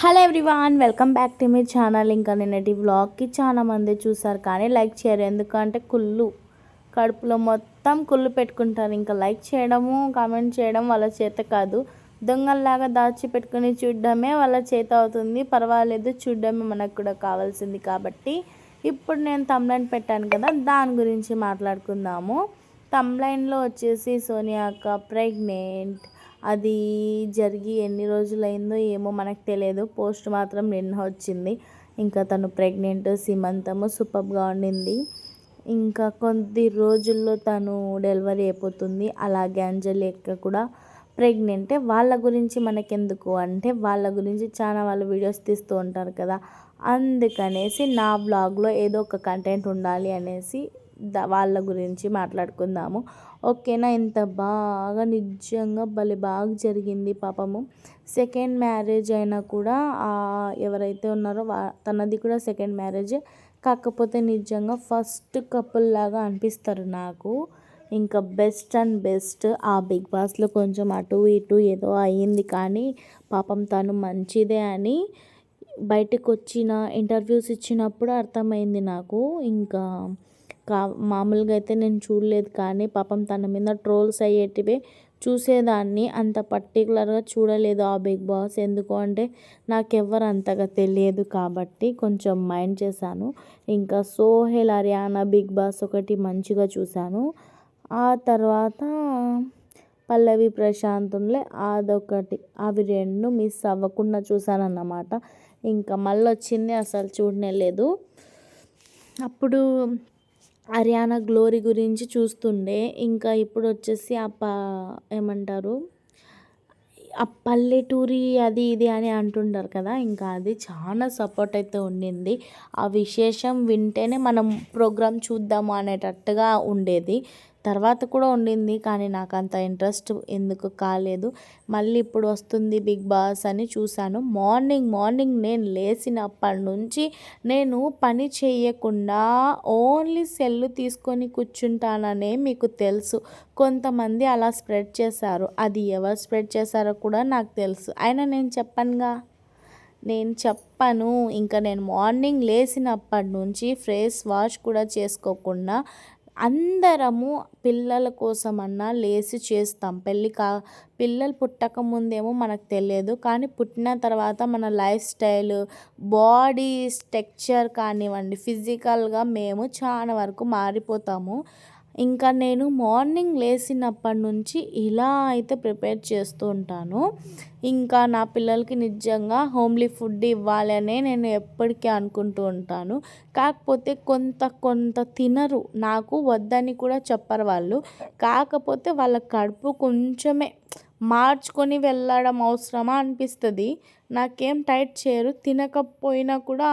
Hello everyone, welcome back to my channel. ఇంకా నిన్నటి వ్లాగ్కి చాలా మంది చూసారు కానీ లైక్ చేయరు. ఎందుకంటే కడుపులో మొత్తం కుళ్ళు పెట్టుకుంటారు. ఇంకా లైక్ చేయడము కామెంట్ చేయడం వాళ్ళ చేత కాదు. దొంగల్లాగా దాచిపెట్టుకుని చూడడమే వాళ్ళ చేత అవుతుంది. పర్వాలేదు, చూడడమే మనకు కూడా కావాల్సింది. కాబట్టి ఇప్పుడు నేను తమ్లైన్ పెట్టాను కదా, దాని గురించి మాట్లాడుకుందాము. తమ్లైన్లో వచ్చేసి సోనియా అక్క ప్రెగ్నెంట్, అది జరిగి ఎన్ని రోజులైందో ఏమో మనకు తెలియదు. పోస్ట్ మాత్రం నిన్న వచ్చింది. ఇంకా తను ప్రెగ్నెంట్, సీమంతము సూపర్గా ఉండింది. ఇంకా కొద్ది రోజుల్లో తను డెలివరీ అయిపోతుంది. అలాగే అంజలి అక్క కూడా ప్రెగ్నెంటే. వాళ్ళ గురించి మనకెందుకు అంటే, వాళ్ళ గురించి చాలా వాళ్ళు వీడియోస్ తీస్తూ ఉంటారు కదా, అందుకనేసి నా బ్లాగ్లో ఏదో ఒక కంటెంట్ ఉండాలి అనేసి వాళ్ళ గురించి మాట్లాడుకుందాము. ఓకేనా. ఇంత బాగా నిజంగా భలే బాగా జరిగింది. పాపము సెకండ్ మ్యారేజ్ అయినా కూడా ఎవరైతే ఉన్నారో తనది కూడా సెకండ్ మ్యారేజ్, కాకపోతే నిజంగా ఫస్ట్ కపుల్ లాగా అనిపిస్తారు నాకు. ఇంకా బెస్ట్ అండ్ బెస్ట్. ఆ బిగ్ బాస్లో కొంచెం అటు ఇటు ఏదో అయ్యింది కానీ పాపం తను మంచిదే అని బయటకు వచ్చిన ఇంటర్వ్యూస్ ఇచ్చినప్పుడు అర్థమైంది నాకు. ఇంకా మామూలుగా అయితే నేను చూడలేదు కానీ పాపం తన మీద ట్రోల్స్ అయ్యేటివే చూసేదాన్ని. అంత పర్టికులర్గా చూడలేదు ఆ బిగ్ బాస్. ఎందుకు అంటే నాకెవ్వరు అంతగా తెలియదు కాబట్టి కొంచెం మైండ్ చేశాను. ఇంకా సోహెల్ హర్యానా బిగ్ బాస్ ఒకటి మంచిగా చూశాను. ఆ తర్వాత పల్లవి ప్రశాంతంలో అదొకటి, అవి రెండు మిస్ అవ్వకుండా చూశాను అన్నమాట. ఇంకా మళ్ళీ వచ్చింది అసలు చూడనే లేదు. అప్పుడు హర్యానా గ్లోరీ గురించి చూస్తుండే. ఇంకా ఇప్పుడు వచ్చేసి ఏమంటారు, ఆ పల్లెటూరి అది ఇది అని అంటుంటారు కదా, ఇంకా అది చాలా సపోర్ట్ అయితే ఉండింది. ఆ విశేషం వింటేనే మనం ప్రోగ్రామ్ చూద్దాము అనేటట్టుగా ఉండేది. తర్వాత కూడా ఉండింది కానీ నాకు అంత ఇంట్రెస్ట్ ఎందుకు కాలేదు. మళ్ళీ ఇప్పుడు వస్తుంది బిగ్ బాస్ అని చూశాను. మార్నింగ్ నేను లేచినప్పటి నుంచి నేను పని చేయకుండా ఓన్లీ సెల్ తీసుకొని కూర్చుంటాననే మీకు తెలుసు. కొంతమంది అలా స్ప్రెడ్ చేశారు. అది ఎవరు స్ప్రెడ్ చేశారో కూడా నాకు తెలుసు. అయినా నేను చెప్పను. ఇంకా నేను మార్నింగ్ లేచినప్పటి నుంచి ఫేస్ వాష్ కూడా చేసుకోకుండా అందరము పిల్లల కోసమన్నా లేచి చేస్తాం. పిల్లలు పుట్టక ముందేమో మనకు తెలియదు కానీ పుట్టిన తర్వాత మన లైఫ్ స్టైల్, బాడీ స్ట్రక్చర్ కానివ్వండి, ఫిజికల్గా మేము చాలా వరకు మారిపోతాము. ఇంకా నేను మార్నింగ్ లేచినప్పటి నుంచి ఇలా అయితే ప్రిపేర్ చేస్తూ ఉంటాను. ఇంకా నా పిల్లలకి నిజంగా హోమ్లీ ఫుడ్ ఇవ్వాలనే నేను ఎప్పటికీ అనుకుంటూ ఉంటాను. కాకపోతే కొంత తినరు. నాకు వద్దని కూడా చెప్పరు వాళ్ళు. కాకపోతే వాళ్ళ కడుపు కొంచెమే మార్చుకొని వెళ్ళడం అవసరమా అనిపిస్తుంది. నాకేం టైట్ చేయరు. తినకపోయినా కూడా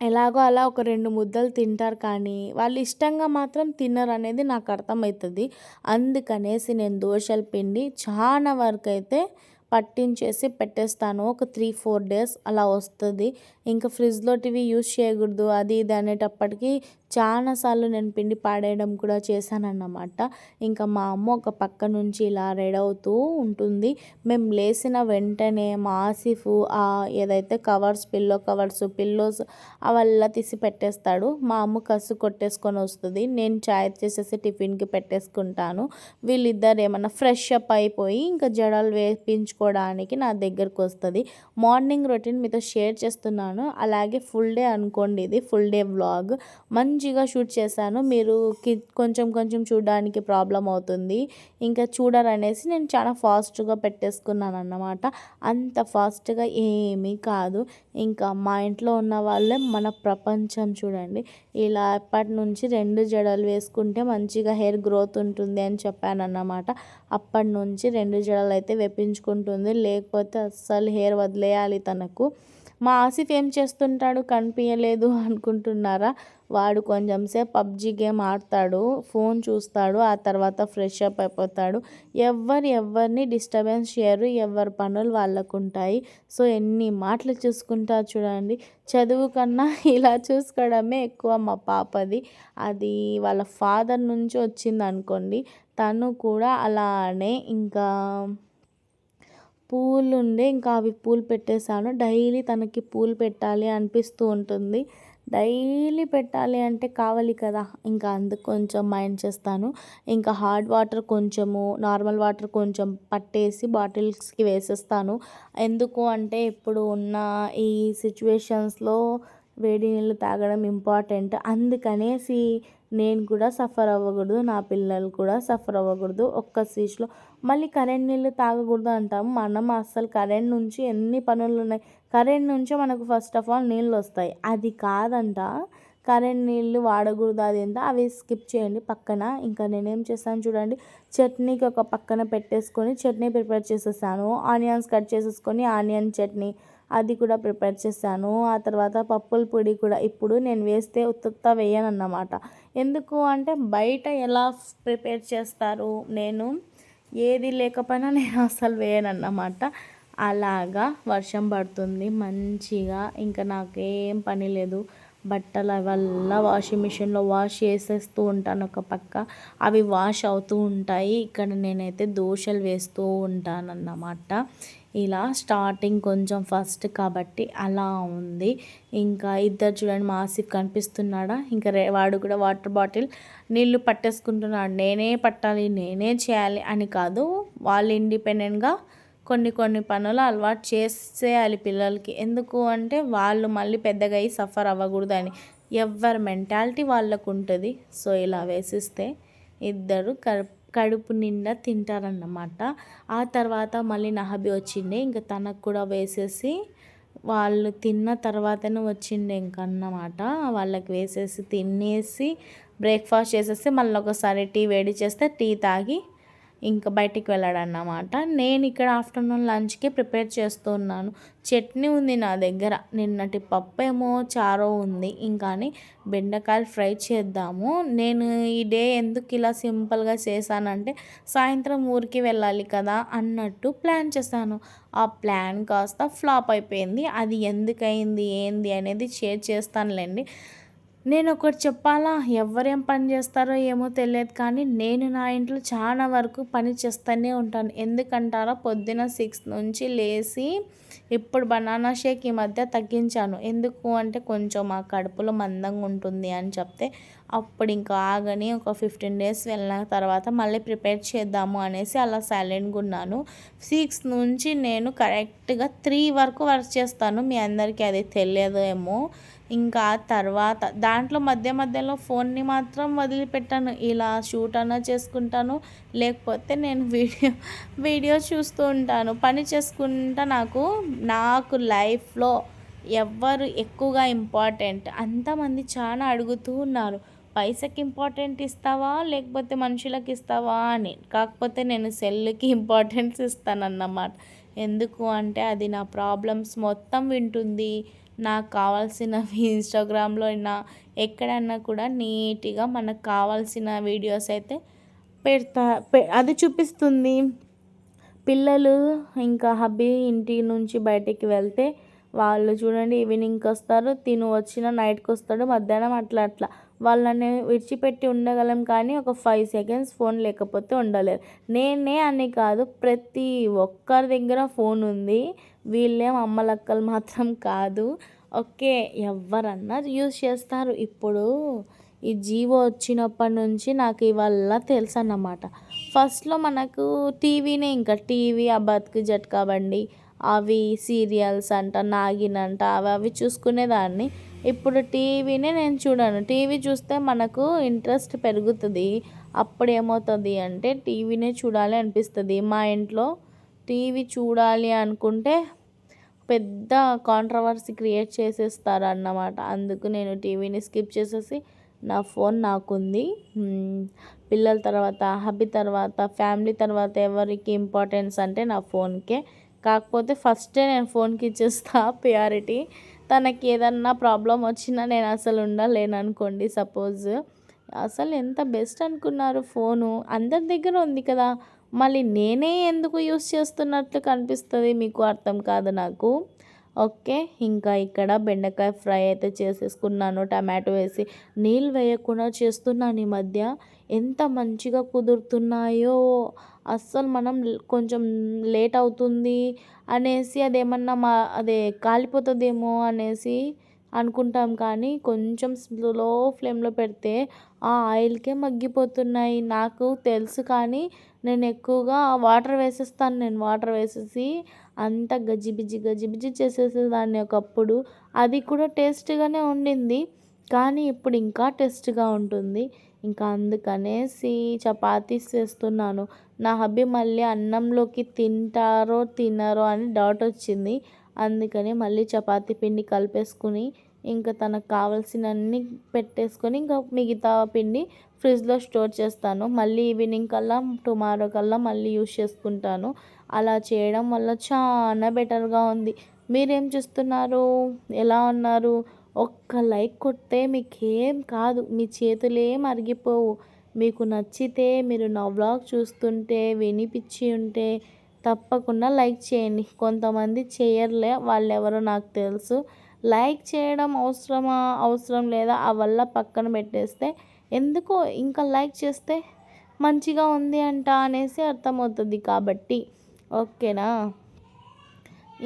ఎలాగో అలా ఒక 2 ముద్దలు తింటారు కానీ వాళ్ళు ఇష్టంగా మాత్రం తినరు అనేది నాకు అర్థమవుతుంది. అందుకనేసి నేను దోశల పిండి చాలా వరకు అయితే పట్టించేసి పెట్టేస్తాను. ఒక 3-4 డేస్ అలా వస్తుంది. ఇంకా ఫ్రిడ్జ్లోటివి యూజ్ చేయకూడదు అది ఇది అనేటప్పటికీ చాలాసార్లు నేను పిండి పాడేయడం కూడా చేశానన్నమాట. ఇంకా మా అమ్మ ఒక పక్క నుంచి ఇలా రెడీ అవుతూ ఉంటుంది. మేము లేచిన వెంటనే మా ఆసిఫ్ ఏదైతే పిల్లోస్ అవల్లా తీసి పెట్టేస్తాడు. మా అమ్మ కసు కొట్టేసుకొని వస్తుంది. నేను చాయ్ చేసేసి టిఫిన్కి పెట్టేసుకుంటాను. వీళ్ళిద్దరు ఏమన్నా ఫ్రెష్ అప్ అయిపోయి ఇంకా జడలు వేపించుకోవడానికి నా దగ్గరకు వస్తుంది. మార్నింగ్ రొటీన్ మీతో షేర్ చేస్తున్నాను. అలాగే ఫుల్ డే అనుకోండి, ఇది ఫుల్ డే వ్లాగ్ మంచిగా షూట్ చేశాను. మీరు కొంచెం చూడడానికి ప్రాబ్లం అవుతుంది, ఇంకా చూడరనేసి నేను చాలా ఫాస్ట్గా పెట్టేసుకున్నాను అన్నమాట. అంత ఫాస్ట్గా ఏమీ కాదు. ఇంకా మా ఇంట్లో ఉన్న వాళ్ళే మన ప్రపంచం. చూడండి, ఇలా ఎప్పటి నుంచి 2 జడలు వేసుకుంటే మంచిగా హెయిర్ గ్రోత్ ఉంటుంది అని చెప్పాను అన్నమాట. అప్పటి నుంచి 2 జడలు అయితే వేపించుకుంటుంది. లేకపోతే అస్సలు హెయిర్ వదిలేయాలి తనకు. మా ఆసిఫ్ ఏం చేస్తుంటాడు కనిపించలేదు అనుకుంటున్నారా? వాడు కొంచెం సేపు పబ్జి గేమ్ ఆడతాడు, ఫోన్ చూస్తాడు, ఆ తర్వాత ఫ్రెష్ అప్ అయిపోతాడు. ఎవరిని డిస్టర్బెన్స్ చేయరు. ఎవరి పనులు వాళ్ళకు ఉంటాయి. సో ఎన్ని మాటలు చూసుకుంటారు చూడండి. చదువు కన్నా ఇలా చూసుకోవడమే ఎక్కువ మా పాపది. అది వాళ్ళ ఫాదర్ నుంచి వచ్చింది అనుకోండి. తను కూడా అలానే ఇంకా పూలు ఉండే ఇంకా అవి పూలు పెట్టేశాను. డైలీ తనకి పూలు పెట్టాలి అనిపిస్తూ ఉంటుంది. డైలీ పెట్టాలి అంటే కావాలి కదా, ఇంకా అందుకు కొంచెం మైండ్ చేస్తాను. ఇంకా హాట్ వాటర్ కొంచెము, నార్మల్ వాటర్ కొంచెం పట్టేసి బాటిల్స్కి వేసేస్తాను. ఎందుకు అంటే ఇప్పుడు ఉన్న ఈ సిచ్యువేషన్స్లో వేడి నీళ్ళు తాగడం ఇంపార్టెంట్. అందుకనేసి నేను కూడా సఫర్ అవ్వకూడదు, నా పిల్లలు కూడా సఫర్ అవ్వకూడదు. ఒక్క స్విచ్లో మళ్ళీ కరెంట్ నీళ్ళు తాగకూడదు అంటాం. మనం అస్సలు కరెంట్ నుంచి ఎన్ని పనులు ఉన్నాయి, కరెంట్ నుంచే మనకు ఫస్ట్ ఆఫ్ ఆల్ నీళ్ళు వస్తాయి. అది కాదంట, కరెంట్ నీళ్ళు వాడకూడదు. అది ఎంత అవి స్కిప్ చేయండి పక్కన. ఇంకా నేనేం చేస్తాను చూడండి, చట్నీకి ఒక పక్కన పెట్టేసుకొని చట్నీ ప్రిపేర్ చేసేసాను. ఆనియన్స్ కట్ చేసేసుకొని ఆనియన్ చట్నీ అది కూడా ప్రిపేర్ చేశాను. ఆ తర్వాత పప్పుల పొడి కూడా ఇప్పుడు నేను వేస్తే ఉత్త వేయను అన్నమాట. ఎందుకు అంటే బయట ఎలా ప్రిపేర్ చేస్తారు, నేను ఏది లేకపోయినా నేను అసలు వేయను అన్నమాట. అలాగా వర్షం పడుతుంది మంచిగా, ఇంకా నాకేం పని లేదు. బట్టల వల్ల వాషింగ్ మిషన్లో వాష్ చేసేస్తూ ఉంటాను ఒక పక్క, అవి వాష్ అవుతూ ఉంటాయి. ఇక్కడ నేనైతే దోశలు వేస్తూ ఉంటానన్నమాట. ఇలా స్టార్టింగ్ కొంచెం ఫస్ట్ కాబట్టి అలా ఉంది. ఇంకా ఇద్దరు చూడండి, మా ఆసిఫ్ కనిపిస్తున్నాడా, ఇంకా వాడు కూడా వాటర్ బాటిల్ నీళ్ళు పట్టేసుకుంటున్నాడు. నేనే పట్టాలి, నేనే చేయాలి అని కాదు, వాళ్ళు ఇండిపెండెంట్గా కొన్ని పనులు అలవాటు చేసేయాలి పిల్లలకి. ఎందుకు అంటే వాళ్ళు మళ్ళీ పెద్దగా అయ్యి సఫర్ అవ్వకూడదని. ఎవరి మెంటాలిటీ వాళ్ళకు ఉంటుంది. సో ఇలా వేసిస్తే ఇద్దరు కడుపు నిండా తింటారన్నమాట. ఆ తర్వాత మళ్ళీ నా హబ్బీ వచ్చిండే, ఇంకా తనకు కూడా వేసేసి వాళ్ళు తిన్న తర్వాతనే వచ్చిండే ఇంకన్నమాట. వాళ్ళకి వేసేసి తినేసి బ్రేక్ఫాస్ట్ చేసేసి మళ్ళీ ఒకసారి టీ వేడి చేస్తే టీ తాగి ఇంకా బయటికి వెళ్ళాడన్నమాట. నేను ఇక్కడ ఆఫ్టర్నూన్ లంచ్కి ప్రిపేర్ చేస్తున్నాను. చట్నీ ఉంది నా దగ్గర, నిన్నటి పప్పు ఏమో చారో ఉంది, ఇంకాని బెండకాయలు ఫ్రై చేద్దాము. నేను ఈ డే ఎందుకు ఇలా సింపుల్గా చేశానంటే సాయంత్రం ఊరికి వెళ్ళాలి కదా అన్నట్టు ప్లాన్ చేశాను. ఆ ప్లాన్ కాస్త ఫ్లాప్ అయిపోయింది. అది ఎందుకయింది ఏంది అనేది షేర్ చేస్తానులేండి. నేను ఒకటి చెప్పాలా, ఎవరేం పని చేస్తారో ఏమో తెలియదు కానీ నేను నా ఇంట్లో చాలా వరకు పని చేస్తూనే ఉంటాను. ఎందుకంటారా, పొద్దున 6 నుంచి లేచి ఇప్పుడు బనానా షేక్ ఈ మధ్య తగ్గించాను. ఎందుకు అంటే కొంచెం ఆ కడుపులో మందంగా ఉంటుంది అని చెప్తే అప్పుడు ఇంకా ఆగని ఒక 15 డేస్ వెళ్ళిన తర్వాత మళ్ళీ ప్రిపేర్ చేద్దాము అనేసి అలా సైలెంట్గా ఉన్నాను. 6 నుంచి నేను కరెక్ట్గా 3 వరకు వర్క్ చేస్తాను. మీ అందరికీ అది తెలియదు ఏమో. ఇంకా తర్వాత దాంట్లో మధ్యలో ఫోన్ని మాత్రం వదిలిపెట్టాను. ఇలా షూట్ అన్నా చేసుకుంటాను, లేకపోతే నేను వీడియో చూస్తూ ఉంటాను, పని చేసుకుంటా. నాకు లైఫ్లో ఎవరు ఎక్కువగా ఇంపార్టెంట్, అంతమంది చాలా అడుగుతూ ఉన్నారు, పైసకి ఇంపార్టెంట్ ఇస్తావా లేకపోతే మనుషులకు ఇస్తావా అని. కాకపోతే నేను సెల్కి ఇంపార్టెన్స్ ఇస్తానన్నమాట. ఎందుకు అంటే అది నా ప్రాబ్లమ్స్ మొత్తం వింటుంది. నాకు కావాల్సినవి ఇన్స్టాగ్రామ్లో అయినా ఎక్కడన్నా కూడా నీట్గా మనకు కావాల్సిన వీడియోస్ అయితే అది చూపిస్తుంది. పిల్లలు ఇంకా హబ్బీ ఇంటి నుంచి బయటికి వెళ్తే వాళ్ళు చూడండి ఈవినింగ్కి వస్తారు, వచ్చిన నైట్కి వస్తాడు, మధ్యాహ్నం అట్లా వాళ్ళని విడిచిపెట్టి ఉండగలం కానీ ఒక 5 సెకండ్స్ ఫోన్ లేకపోతే ఉండలేరు. నేనే అని కాదు, ప్రతి ఒక్కరి దగ్గర ఫోన్ ఉంది. వీళ్ళేం అమ్మలక్కలు మాత్రం కాదు. ఓకే, ఎవరన్నా యూజ్ చేస్తారు. ఇప్పుడు ఈ జియో వచ్చినప్పటి నుంచి నాకు ఇవల్ల తెలుసు అన్నమాట. ఫస్ట్లో మనకు టీవీనే, ఇంకా టీవీ, ఆ బతుకు జట్కా బండి, అవి సీరియల్స్ అంట, నాగిన్ అంట, అవి చూసుకునేదాన్ని. ఇప్పుడు టీవీనే నేను చూడను. టీవీ చూస్తే మనకు ఇంట్రెస్ట్ పెరుగుతుంది. అప్పుడు ఏమవుతుంది అంటే టీవీనే చూడాలి అనిపిస్తుంది. మా ఇంట్లో టీవీ చూడాలి అనుకుంటే పెద్ద కాంట్రవర్సీ క్రియేట్ చేసేస్తారు అన్నమాట. అందుకు నేను టీవీని స్కిప్ చేసేసి నా ఫోన్ నాకుంది. పిల్లల తర్వాత, హబ్బీ తర్వాత, ఫ్యామిలీ తర్వాత ఎవరికి ఇంపార్టెన్స్ అంటే నా ఫోన్కే. కాకపోతే ఫస్టే నేను ఫోన్కి ఇచ్చేస్తా ప్రయారిటీ. తనకి ఏదన్నా ప్రాబ్లం వచ్చినా నేను అసలు ఉండలేను అనుకోండి. సపోజ్ అసలు ఎంత బెస్ట్ అనుకున్నారు, ఫోను అందరి దగ్గర ఉంది కదా, మళ్ళీ నేనే ఎందుకు యూస్ చేస్తున్నట్లు కనిపిస్తుంది, మీకు అర్థం కాదు నాకు. ఓకే. ఇంకా ఇక్కడ బెండకాయ ఫ్రై అయితే చేసేసుకున్నాను టమాటో వేసి. నీళ్ళు వేయకుండా చేస్తున్నాను ఈ మధ్య. ఎంత మంచిగా కుదురుతున్నాయో! అస్సలు మనం కొంచెం లేట్ అవుతుంది అనేసి అదేమన్నా అదే కాలిపోతదేమో అనేసి అనుకుంటాం కానీ కొంచెం స్లో ఫ్లేమ్‌లో పెడితే ఆ ఆయిల్‌కే మగ్గిపోతున్నాయి. నాకు తెలుసు కానీ నేను ఎక్కువగా వాటర్ వేసేస్తాను. వాటర్ వేసేసి అంతా గజిబిజి గజిబిజి చేసేసేదాన్ని ఒకప్పుడు. అది కూడా టేస్ట్‌గానే ఉండింది. కానీ ఇప్పుడు ఇంకా టేస్ట్‌గా ఉంటుంది. ఇంకా అందుకనేసి చపాతీస్ చేస్తున్నాను. నా హబ్బీ మళ్ళీ అన్నంలోకి తింటారో తినరో అని డౌట్ వచ్చింది. అందుకని మళ్ళీ చపాతీ పిండి కలిపేసుకొని ఇంకా తనకు కావాల్సినన్ని పెట్టేసుకొని ఇంకా మిగతా పిండి ఫ్రిడ్జ్‌లో స్టోర్ చేస్తాను. మళ్ళీ ఈవినింగ్ కల్లా టుమారో కల్లా మళ్ళీ యూజ్ చేసుకుంటాను. అలా చేయడం వల్ల చాలా బెటర్‌గా ఉంది. మీరేం చేస్తున్నారు? ఎలా ఉన్నారు? ఒక్క లైక్ కొడితే మీకేం కాదు. మీ చేతులేం అరిగిపోవు. మీకు నచ్చితే మీరు నా వ్లాగ్ చూస్తుంటే వినిపిచ్చి ఉంటే తప్పకుండా లైక్ చేయండి. కొంతమంది చేయరులే వాళ్ళెవరో నాకు తెలుసు. లైక్ చేయడం అవసరమా? అవసరం లేదా? అవల్ల పక్కన పెట్టేస్తే ఎందుకో ఇంకా లైక్ చేస్తే మంచిగా ఉంది అంట అనేసి అర్థమవుతుంది కాబట్టి. ఓకేనా?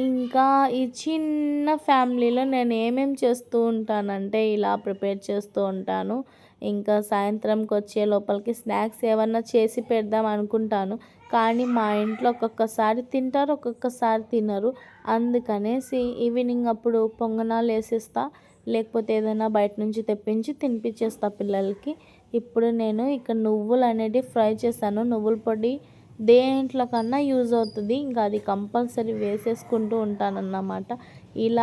ఇంకా ఈ చిన్న ఫ్యామిలీలో నేను ఏమేమి చేస్తూ ఉంటానంటే ఇలా ప్రిపేర్ చేస్తూ ఉంటాను. ఇంకా సాయంత్రంకి వచ్చే లోపలికి స్నాక్స్ ఏమన్నా చేసి పెడదాం అనుకుంటాను. కానీ మా ఇంట్లో ఒక్కొక్కసారి తింటారు, ఒక్కొక్కసారి తినరు. అందుకనేసి ఈవినింగ్ అప్పుడు పొంగనాలు వేసేస్తా, లేకపోతే ఏదైనా బయట నుంచి తెప్పించి తినిపించేస్తా పిల్లలకి. ఇప్పుడు నేను ఇక్కడ నువ్వులు అనేటివి ఫ్రై చేశాను. నువ్వుల పొడి దేంట్లో కన్నా యూజ్ అవుతుంది. ఇంకా అది కంపల్సరీ వేసేసుకుంటూ ఉంటానన్నమాట. ఇలా